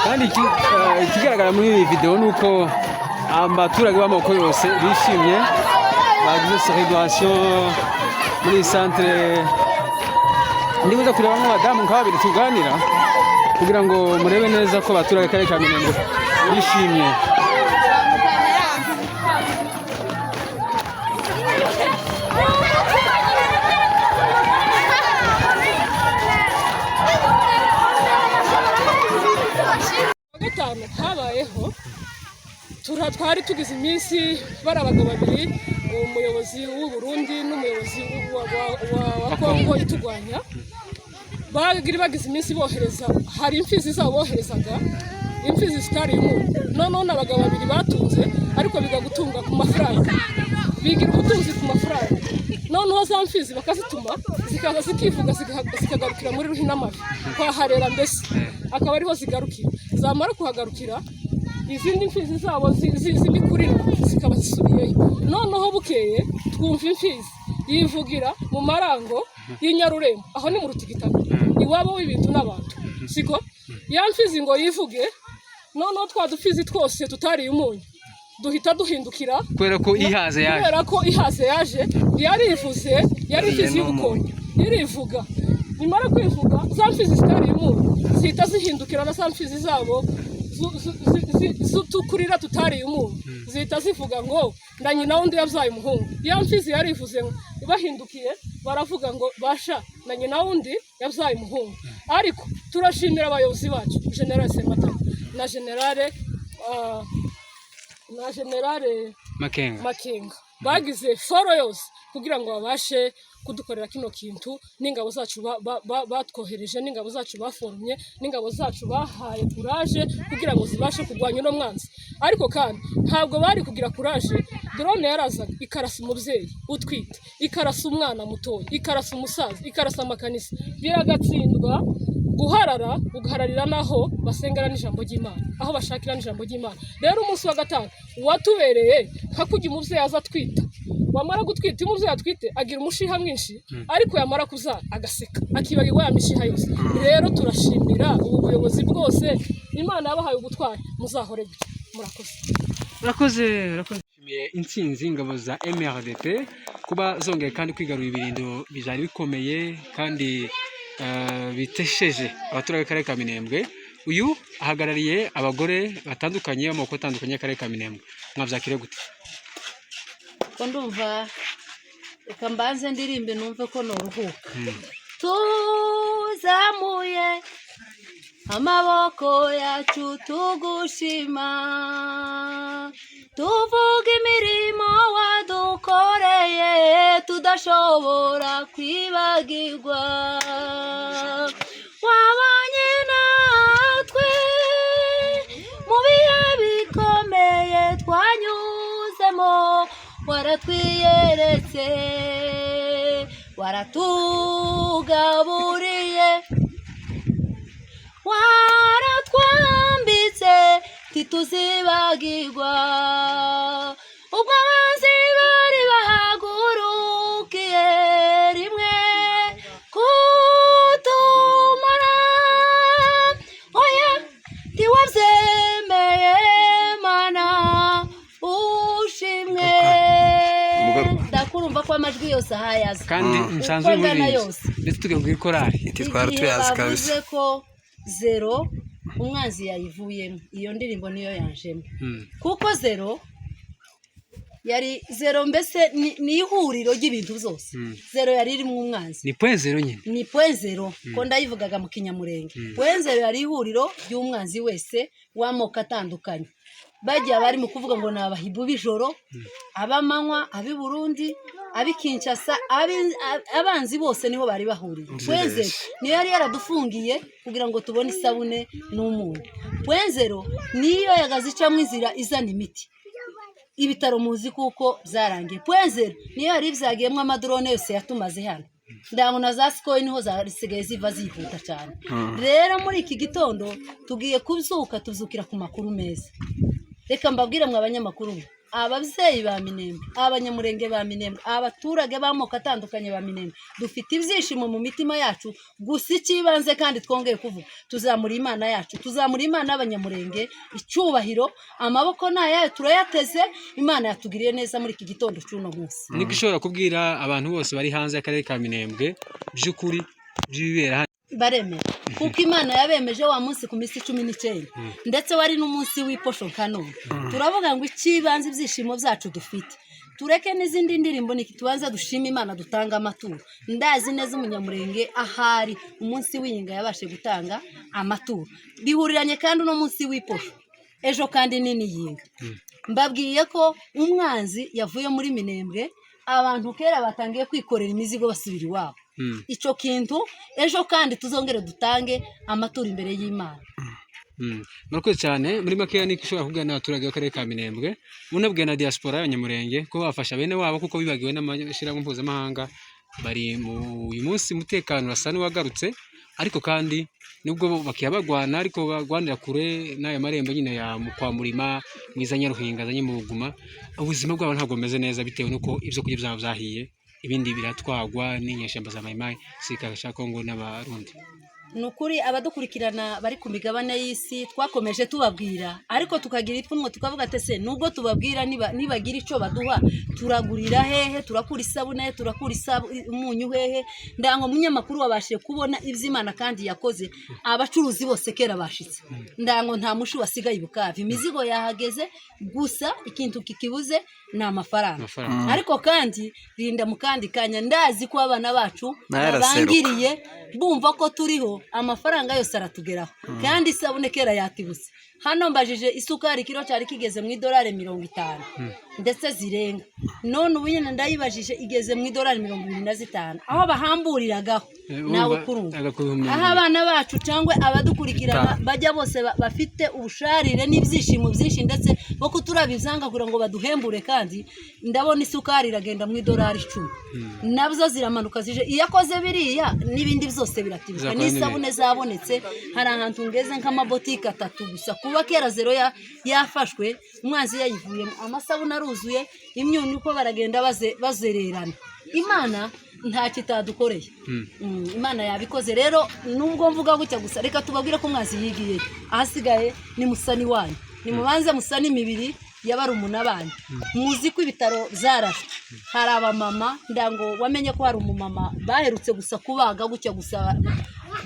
kandi ikigaragara muri iyi video nuko abaturage b'amoko yose bishimye bagize celebration muri centre ndibuza kureba nk'abadamu nk'ababiri tuganira kugira ngo murebe neza ko abaturage kare ka Minembwe bishimye. gatanu habayeho twari tugize iminsi bari abagabo babiri, umuyobozi w'u Burundi n'umuyobozi wa Kongo itugwanya bagize iminsi bohereza, hari imfizi zabo boherezaga imfizi zitari umuntu, noneho n'abagabo babiri batunze ariko biga gutunga ku mafaranga, bigira ubutunzi ku mafaranga, noneho za mfizi bakazituma zikaza zikivuga zikagarukira muri Ruhinamavi kwa Harera, mbese akaba ariho zigarukira, zamara kuhagarukira izindi mfizi zabo z'imikuriro zikaba zisubiyeyo. Noneho bukeye twumva imfizi yivugira mu marango y'inyarurembo, aho ni mu Rutigitana iwabo w'ibintu n'abantu, siko ya mfizi ngo yivuge, noneho twa dufizi twose tutari umunyu duhita duhindukira kubera ko ihaze yaje yarivuze, yari imfizi y'ubukonyo irivuga, nimara kwivuga za mfizi zitari umunyu zihita zihindukira na za mfizi zabo zutukurira tutari umuntu zihita zivuga ngo na nyina wundi yabyaye umuhungu. Ya mfizi yarivuze bahindukiye baravuga ngo basha na nyina wundi yabyaye umuhungu. Ariko turashimira abayobozi bacu General Sematama na General Makenga bagize foro yose kugira ngo babashe kudukorera kino kintu, n'ingabo zacu batwohereje, n'ingabo zacu baforumye, n'ingabo zacu bahaye courage kugira ngo zibashe kurwanya no mwanzi. Ariko kandi ntabwo bari kugira courage, drone yarazaga ikarasa umubyeyi utwite, ikarasa umwana mutoya, ikarasa umusaza, ikarasa amakanisa, biragatsindwa ugahararira naho basengera n'ijambo ry'Imana, aho bashakira n'ijambo ry'Imana. Rero umunsi wa gatanu watubereye nka kujya umubyeyi aza twita, wamara gutwita umubyeyi atwite agira umushiha mwinshi, ariko yamara kuzara agaseka akibagirwa ya mishiha yose. Rero turashimira ubu buyobozi bwose, Imana yabahaye ubutwari, muzahore gutya. Murakoze intsinzi ingabo za MRDP kuba zongeye kandi kwigarura ibirindo bijari bikomeye kandi bitesheje abaturage kare ka Minembwe. Uyu ahagarariye abagore batandukanye amoko atandukanye kare ka Minembwe, mwavyakire gute? Ko ndumva reka mbanze ndirimbe numve ko noruhuka. Tuzamuye amaboko yacu tugushima, tuvuga imirimo wadukoreye tudashobora kwibagirwa. Wabanye natwe mu bihe bikomeye twanyuzemo, waratwiyeretse, waratugaburiye, waratwambitse tituzibagirwa. Ubwo abanzi bari bahagurukiye rimwe kutumara, oya ntiwabyemeye Mana ushimwe. Ndakurumva ko amajwi yose ahayaza kandi nsanzwe muri ndetse tugiye korari twari tuyazi kabisa ko zero umwanzi yayivuyemo. Iyo ndirimbo niyo yanjemo kuko zero yari zero, mbese ni ihuriro ry'ibintu byose. Zero yari irimo umwanzi, ni point zero nyine, ni point zero ko ndayivugaga mu Kinyamurenge. Point zero yari ihuriro ry'umwanzi wese w'amoko atandukanye, bagiye bari mu kuvuga ngo nabahibu bijoro, abamanywa, abi Burundi, abi Kinshasa, abanzi bose niho bari bahuriye. Point niyo yari yaradufungiye kugira ngo tubone isabune n'umuntu. Point zero niyo yagazicamo inzira izana imiti, ibitaro muzi kuko byarangiye. Point zero niyo yari byagiyemo amadrone yose yatumaze hano, ndabona za Sikoyi niho zasigaye ziva zihuta cyane. Rero muri iki gitondo tugiye kubyuka, tuzukira ku makuru meza. Reka mbabwire mwe abanyamakuru, ababyeyi ba Minembwe, abanyamurenge ba Minembwe, abaturage b'amoko atandukanye ba Minembwe, dufite ibyishimo mu mitima yacu. Gusa ikibanze kandi twongeye kuvuga, tuzamura Imana yacu, tuzamura Imana y'abanyamurenge, icyubahiro, amaboko nayayo turayateze. Imana yatugiriye neza muri iki gitondo cy'uno munsi. Niko ushobora kubwira abantu bose bari hanze y'akarere ka Minembwe by'ukuri by'ibibera baremera kuko Imana yabemeje wa munsi ku minsi 19 ndetse wari n'umunsi w'iposho kanone. Turavuga ngo ikibanze ibyishimo byacu dufite, tureke n'izindi ndirimbo niki tubanza dushima Imana, dutanga amaturo. Ndazi neza umunyamurenge ahari umunsi w'iyinga yabashe gutanga amaturo, bihuriranye kandi uno munsi w'iposho ejo kandi nini yinga. Mbabwiye ko umwanzi yavuye muri Minembwe, abantu kera batangiye kwikorera imizigo basubira iwabo. Ico kintu ejo kandi tuzongere dutange amaturo imbere y'Imana. Murakoze cyane. Muri makeya niko ushobora kubwira n'abaturage b'akarere ka Minembwe, munabwiye na diaspora y'abanyamurenge ko bafasha bene wabo kuko bibagiwe n'amashyirahamwe mpuzamahanga. Bari mu uyu munsi umutekano urasa n'uwagarutse, ariko kandi nubwo bakiyabagwana ariko bagwanira kure n'aya marembo nyine ya kwa Murima mwiza Nyaruhinga zanye mu Buguma. Ubuzima bwabo ntabwo bumeze neza bitewe nuko ibyo kurya byabo byahiye, ibindi biratwagwa n'inyeshyamba za Maimai sikasha Kongo n'abarundi. Nukuri abadukurikirana bari ku migabane y'isi twakomeje tubabwira, ariko tukagira ipfunwe tukavuga ate nubwo tubabwira nibagira ico baduha turagurira hehe, turakura isabune, turakura umunyu hehe. Ndango munyamakuru wabashe kubona ivy'Imana kandi yakoze, abacuruzi bose kera bashitse. Ndango nta mushi wasigaye Bukavu, imizigo yahageze, gusa ikintu kikibuze na amafaranga. Ariko kandi rinda mukandi kanya, ndazi ko abana bacu bangiriye bumva ko turiho, amafaranga yose aratugeraho. Kandi isabune kera yatibuse. Hano mbajije isukari kilo cyari kigeze mu $50 ndetse zirenga. None ubu nyine ndayibajije igeze mu $25 aho bahamburiragaho nawe kurumva. Aho abana bacu cyangwa abadukurikirana bajya bose bafite ubusharire n'ibyishimo byinshi ndetse bo kuturabizanga kugira ngo baduhembure. Kandi ndabona isukari iragenda mu $10 nabyo ziramanuka zije iyakoze biriya n'ibindi byose biratibuka. N'isabune zabonetse, hari ahantu ngeze nk'amabotike 3 gusa kuba kera zero yafashwe umwanzi yayivuye, amasabune aruzuye, imyunyu uko baragenda bazererana. Imana nta kitadukoreye. Imana yabikoze. Rero nubwo mvuga gutya gusa, reka tubabwire ko umwanzi yigiye, ahasigaye ni musani wanyu, ni mubanze musani imibiri y'abarumuna banyu. Muzi ko ibitaro zarashwe, hari abamama ndango wamenye ko hari umumama baherutse gusa kubaga gutya gusa,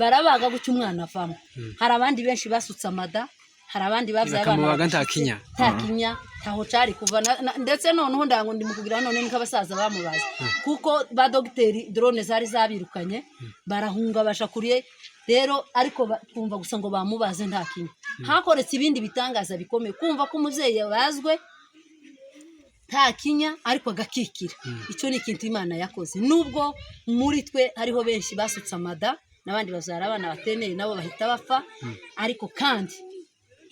barabaga gutya umwana avamo. Hari abandi benshi basutse amada, hari abandi bavye abana ntakinya taho cari kuva ndetse noneho ndango ndi mukugira none nikabasaza bamubaza kuko ba dogiteri drone zari zabirukanye barahunga basha kuriye. Rero ariko kumva gusa ngo bamubaze ntakinya. Hakoretse ibindi bitangaza bikomeye, kumva ko umuvyeyi yabazwe ntakinya ariko agakikira. Ico ni ikintu Imana yakoze. Nubwo muri twe hariho benshi basutse amada nabandi bazara abana bateneye nabo bahita bapfa, ariko kandi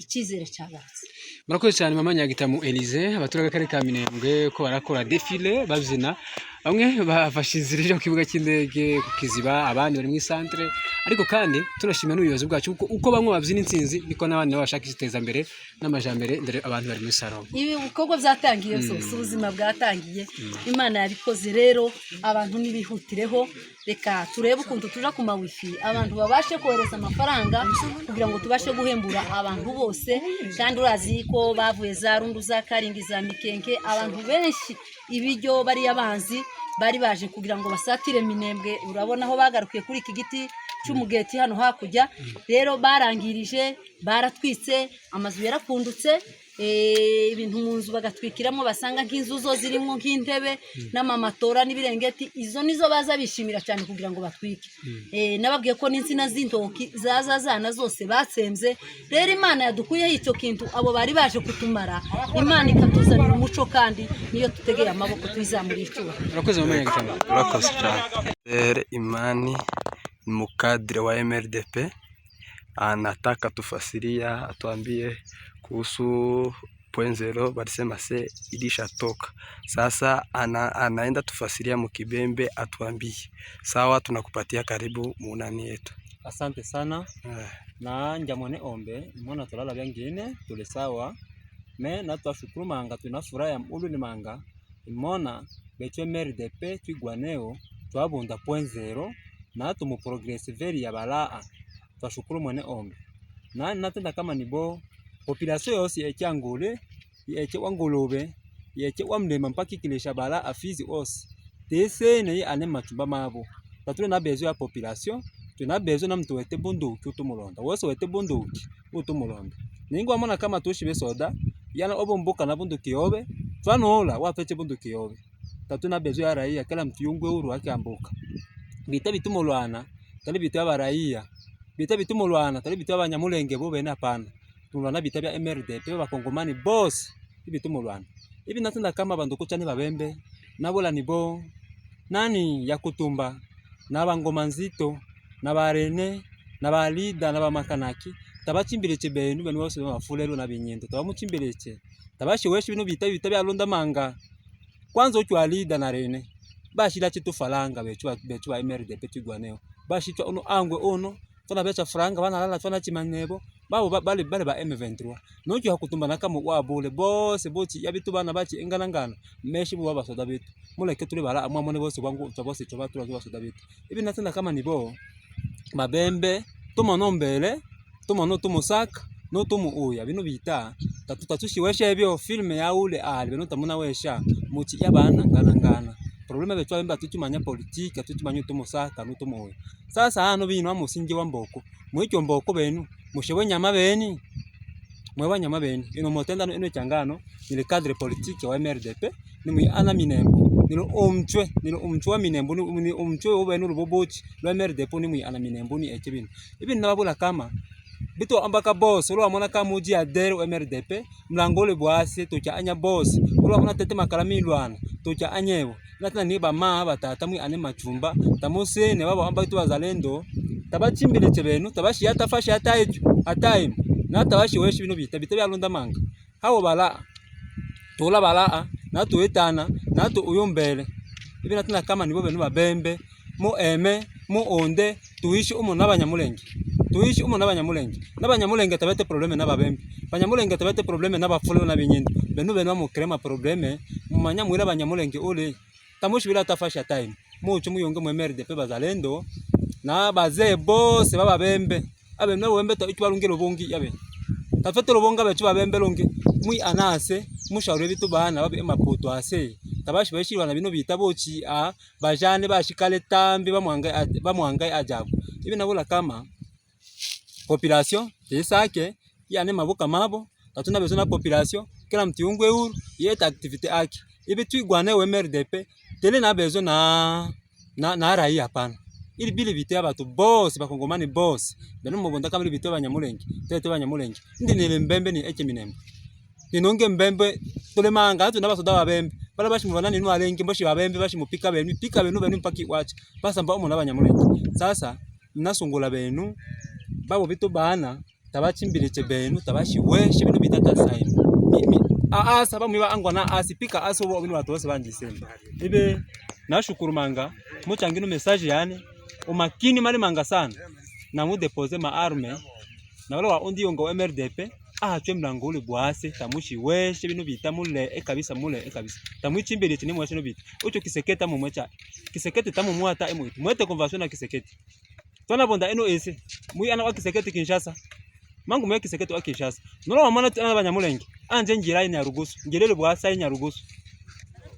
icyizere cyagarutse. Murakoze cyane mama Nyagitamu Elise. Abaturage b'akarere ka Minembwe ko barakora defile babyina, bamwe bafashe inzira yo kibuga cy'indege ku Kiziba, abandi bari mu centre. Ariko kandi turashimira n'ubuyobozi bwacu uko bamwe babyina insinzi niko n'abandi bashaka isiteza mbere n'amajambere ndere abantu bari muri salon. Ibi uko byatangiye byose ubuzima bwatangiye, Imana yabikoze. Rero abantu nibihutireho, reka turebe ukuntu tuja ku ma wifi abantu babashe kohereza amafaranga kugira ngo tubashe guhembura abantu bose. Kandi urazi ko bavuye za Rundu za Karingi za Mikenke, abantu benshi ibiryo bari yabanzi bari baje kugira ngo basatire Minembwe. Urabona aho bagarukiye kuri iki giti cy'umugeti hano hakujya. Rero barangirije, baratwitse, amazu yarapfundutse, ibintu mu nzu bagatwikiramo, basanga nk'inzu zo zirimo nk'intebe n'amamatora n'ibirengeti. Izo nizo baza bishimira cyane kugira ngo batwike. Nababwiye ko n'insina z'intoki zana zose batsembye. Rero Imana yadukuyeho icyo kintu, abo bari baje kutumara, Imana ikatuzanira umuco kandi niyo tutegeye amaboko twizamura icuba. Murakoze mama Nyagitamu. Murakoze cyane. Imani mukadre wa MRDP anataka tufasiria, atuambie kuhusu .0 walisema se ilishatoka. Sasa anaenda tufasiria mukibembe, atuambie. Sawa, tunakupatia karibu muunani yetu. Asante sana. Na njamone ombe mwana tolala byangine tule sawa me na twashukuru manga tunafurahi ulu ni manga imona becho MRDP twigwaneo twabunda point zero na tumu progress veri ya balaa twashukuru mwene ombe na natenda kama nibo population yose yekyangule yeche wangolobe yeche wamlema mpaka kilesha balaa Fizi ose tese ne ane machumba mabo tatule na bezo ya population tuna bezo na mtu wete bunduki utumulonda wose wete bunduki utumulonda ningo amona kama tushibe soda yana obomboka na bunduki yobe twanola wafeche bunduki yobe tatuna bezo ya raia kala mtu yungwe uru akambuka bita bitumulwana tali bita baraia bita bitumulwana tali bita abanyamulenge bo bene apana tulwana bita bya MRDP bakongomani boss bitumulwana ibi natenda kama banduku chani babembe nabola nibo nani ya kutumba na bangoma nzito na barene na balida na bamakanaki tabachimbireke benu benu bose bafulero na binyendo tabamuchimbireke tabashi weshi bino bita bya londa manga kwanza uchu alida na rene bashira chitu falanga bechu ba MRDP twigwaneo bashitwa uno angwe uno tona becha franga bana lala tona chimanebo babo bale ba M23 nojo hakutumba nakamo wabule bose boti yabitu bana bachi enganangana meshi bo babasoda bitu muleke tuli bala amwamone bose kwangu tabose tobatu basoda bitu ibi natenda kama nibo mabembe tumonombele tumono tumusaka no tumu uya bino bita tatutushiwesha ebyo filme ya ule ali bino tamuna wesha muchi yabana ngana problema betu abemba tutumanya politika tutumanya tumusaka no tumu uya sasa hano bino amusingi wa mboko mwicyo mboko benu mushewe nyama beni mwewa nyama beni ino motenda no ino changano ni cadre politique wa MRDP ni mu ana minembo nilo umchwe wa minembo ni umchwe obenu rubobochi wa MRDP ni mu ana minembo ni ekebino ibi nababula kama bito ambaka boss ulo amona kama uji adere wa MRDP mlangole bwase tocha anya boss ulo amona tete makala milwana tocha anyewo natana ni ba ma batata mu ane machumba tamuse ne babo amba tu bazalendo tabachimbile chebenu tabashi atafashi ataim na tabashi weshi bino bita bya londa manga hawo bala tola bala na tuetana na tu uyombele ibi natana kama nibo benu babembe mo eme mo onde tuishi umo nabanyamulenge n'abanyamulenge tabete probleme n'ababembe banyamulenge tabete probleme n'abafolo na binyendo benu mu krema probleme mumanya mwira banyamulenge ole tamushi bila tafasha time mucho muyonge mu MRDP bazalendo na baze bose bababembe abe no wembe to itwalungelo bongi yabe tafete lobonga betu babembe longe mui anase mushaure bitu bana babe mapoto ase tabashi bashirwa na bino bitabochi a bajane bashikale tambi bamwangai ajabu ibi nabula kama population yesake yani mabuka mabo tatuna bezo na population kila mtu yungwe uru yeta activite aki ibi twigwane we MRDP tele na bezo na raia hapana ili bili bite abatu boss bakongomani boss beno mubonda kama bite abanyamulenge tete abanyamulenge ndi nile mbembe ni eche minembe ninonge mbembe tole manga atu nabasoda babembe bala bashi mubana ninu alenge mboshi babembe bashi mupika benu mpaki wacha basa mba umuntu abanyamulenge sasa nasungula benu babo bitu bana tabachimbireke benu tabashi weshe bino bitata sai asa bamwe angwana asipika aso bo bino batose banjisemba ibe nashukuru manga muchangino message yani umakini mali manga sana na mu depose ma arme na wala undi yongo MRDP twe mlango ule bwase tamushi weshe bino bita mule kabisa tamuchimbireke ni mweshe no bita ucho kiseketa mu mwecha kisekete tamu mwata emwitu mwete convention na kisekete tona bonda eno ese mui ana wa kisekete Kinshasa mangu mwe kisekete wa Kinshasa nolo wamana tana banyamulenge anje njira ina rugusu ngelele bwasa ina rugusu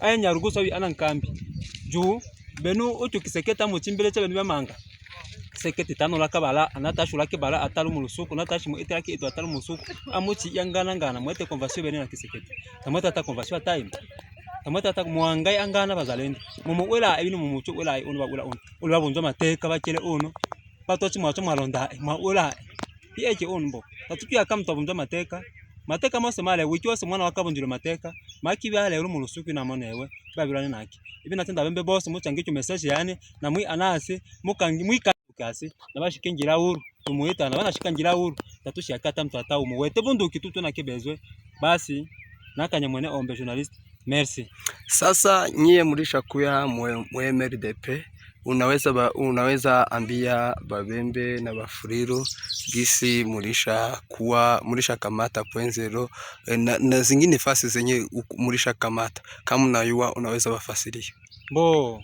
aya rugusu abi ana nkambi juu benu ucho kiseketa mu chimbele cha benu bamanga kisekete tano la kabala anata shula ke bala atalu mulusuku nata shimu itaki ito atalu mulusuku amuchi yangana mwete convention benu na kisekete tamata ta convention time tamata ta mwangai angana bazalendo mumu wela ibinu mumucho wela uno babonzo mateka bakele uno batochi mwacho malonda maula yeje unbo tatukia kama tabonzo mateka mose male wiki wose mwana wakabonjiro mateka makibi ale ru mulusuku na monewe babirane naki ibi natenda bembe boss muchangicho message yani na mwi anase mukangi mwikasi na bashikengira uru tumuita na banashikangira uru tatushi akata mtu atau muwete bunduki tutu na kibezwe basi nakanyamwene ombe journalist merci sasa nyie mulisha kuya mu MRDP unaweza ambia Babembe na Bafuliro gisi mulisha kamata Point0 na zingine fasi zenye mulisha kamata, kama unayua unaweza bafasiria. Bo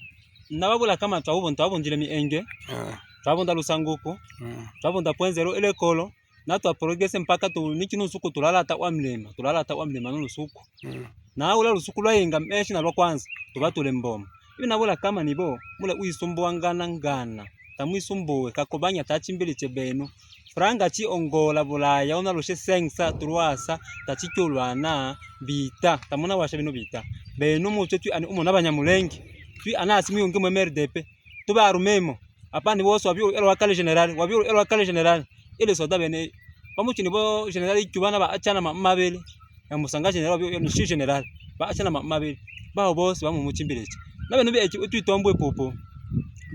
nababula kama twabundile mienge twabunda Lusanguku twabunda Point0 ile kolo na twaprogresse mpaka nikino suku tulala ta wa mlima n'ulusuku na ula lusuku lwayenga meshi na lwa kwanza tuba tule mboma ibi nabula kama nibo mule uisumbuwa ngana tamwisumbuwe kakobanya tachimbili chebenu franga chi ongola bulaya ona lushe sengsa turwasa tachikyulwana bita tamuna washa bino bita benu muche twi ani umona Banyamulenge twi anasi miyonge mu MRDP tuba arumemo apani bose wabyo elwa kale general ile soda bene pamuchi nibo general ikubana ba achana mabele ya musanga general wabyo ni shi general ba achana mabele ba bose ba mu muchimbileche nabenu be twitombwe popo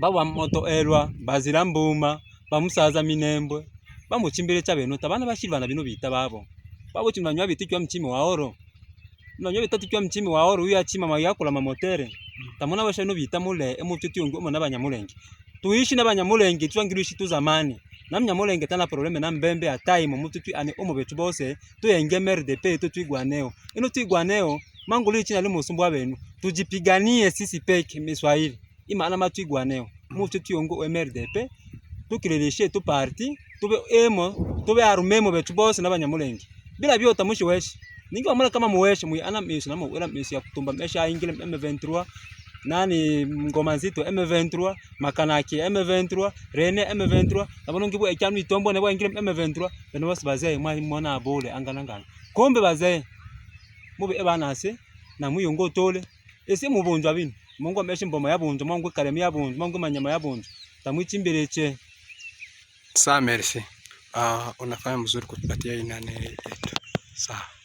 baba moto elwa bazira mbuma bamusaza minembwe bamuchimbilecha beno tabana bashirwana bino bita babo chimanywa bitikwa mchimi wa oro nonyo bitatikwa mchimi wa oro uya chima mayakula mamotere tamuna basha no bita mule emutitiyongo umona Banyamulenge tuishi na Banyamulenge twangirishi tu zamani na Mnyamulenge tana probleme na mbembe atai mu mutu ani omo betu bose tuyenge MRDP twigwaneo ino twigwaneo manguli china limu sumbwa benu tujipiganie sisi peke miswahili imana matwigwaneo mutu tuyongo MRDP tukiririshe tu parti tube arumemo betu bose na Banyamulenge bila byota mushi weshi ningi wamala kama muweshe mu ana mishi na mu mishi ya kutumba mesha ingile M23 nani ngoma nzito M23 makanaki M23 Rene M23 nabonongi bo ekyanu itombo nebo ingile M23 beno bose bazaye mwana abole angana kombe bazaye mube ebanase na muyongo tole ese mubunjwa bino mungu ameshe mboma yabunjwa mungu kalemi yabunjwa mungu manyama yabunjwa tamwichimbileche. Merci. Unafanya mzuri kutupatia inane yetu. Sawa.